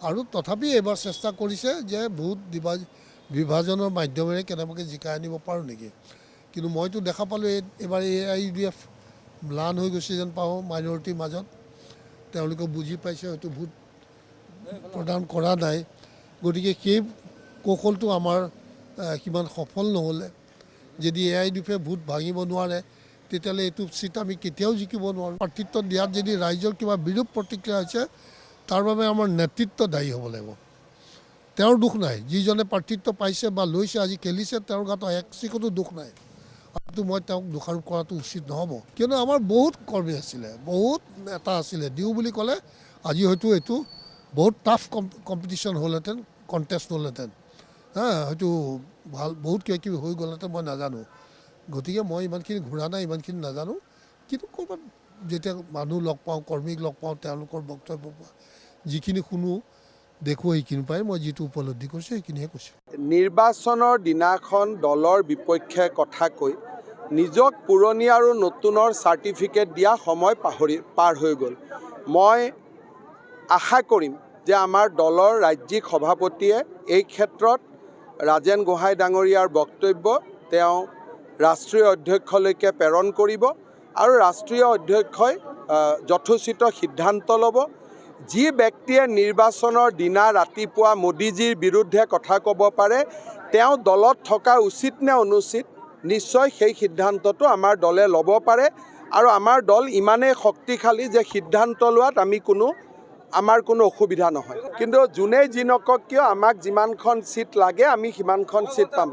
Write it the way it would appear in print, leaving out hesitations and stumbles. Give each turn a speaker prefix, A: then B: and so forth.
A: আৰু তথাপি এবাৰ চেষ্টা কৰিছে যে ভোট বিভাজনৰ মাধ্যমেৰে কেনেবাকৈ জিকাই আনিব পাৰোঁ নেকি। কিন্তু মইতো দেখা পালোঁ এইবাৰ AIUDF ম্লান হৈ গৈছে যেন পাওঁ মাইনৰিটিৰ মাজত। তেওঁলোকে বুজি পাইছে হয়তো ভোট প্ৰদান কৰা নাই, গতিকে সেই কৌশলটো আমাৰ সিমান সফল নহ'লে। যদি AIUDFে ভোট ভাঙিব নোৱাৰে তেতিয়াহ'লে এইটো চিট আমি কেতিয়াও জিকিব নোৱাৰোঁ। প্ৰাৰ্থিত্ব দিয়াত যদি ৰাইজৰ কিবা বিৰূপ প্ৰতিক্ৰিয়া হৈছে তাৰ বাবে আমাৰ নেতৃত্ব দায়ী হ'ব লাগিব। তেওঁৰ দুখ নাই, যিজনে প্ৰাৰ্থিত্ব পাইছে বা লৈছে আজি খেলিছে তেওঁৰ গাত এক চিকতো দুখ নাই। আৰু মই তেওঁক দোষাৰোপ কৰাটো উচিত নহ'ব, কিয়নো আমাৰ বহুত কৰ্মী আছিলে, বহুত নেতা আছিলে। দিওঁ বুলি ক'লে আজি হয়তো এইটো বহুত টাফ কম্পিটিশ্যন হ'লহেঁতেন, কণ্টেষ্ট হ'লহেঁতেন, হয়তো ভাল বহুত কিবা কিবি হৈ গ'লহেঁতেন, মই নাজানো। গতিকে মই ইমানখিনি ঘূৰা নাই, ইমানখিনি নাজানো। কিন্তু ক'ৰবাত যেতিয়া মানুহ লগ পাওঁ, কৰ্মীক লগ পাওঁ, তেওঁলোকৰ বক্তব্য যিখিনি শুনো দেখোঁ সেইখিনি পাই মই যিটো উপলব্ধি কৰিছোঁ সেইখিনিহে কৈছোঁ।
B: নিৰ্বাচনৰ দিনাখন দলৰ বিপক্ষে কথা কৈ নিজক পুৰণি আৰু নতুনৰ চাৰ্টিফিকেট দিয়া সময় পাৰ হৈ গ'ল। মই আশা কৰিম যে আমাৰ দলৰ ৰাজ্যিক সভাপতিয়ে এই ক্ষেত্ৰত ৰাজেন গোহাঁই ডাঙৰীয়াৰ বক্তব্য তেওঁ ৰাষ্ট্ৰীয় অধ্যক্ষলৈকে প্ৰেৰণ কৰিব আৰু ৰাষ্ট্ৰীয় অধ্যক্ষই যথোচিত সিদ্ধান্ত ল'ব। যি ব্যক্তিয়ে নিৰ্বাচনৰ দিনা ৰাতিপুৱা মোদীজীৰ বিৰুদ্ধে কথা ক'ব পাৰে তেওঁ দলত থকা উচিত নে অনুচিত, নিশ্চয় সেই সিদ্ধান্তটো আমাৰ দলে ল'ব পাৰে। আৰু আমাৰ দল ইমানেই শক্তিশালী যে সিদ্ধান্ত লোৱাত আমাৰ কোনো অসুবিধা নহয়। কিন্তু যোনেই যি নকওক কিয় আমাক যিমানখন চিট লাগে আমি সিমানখন চিট পাম।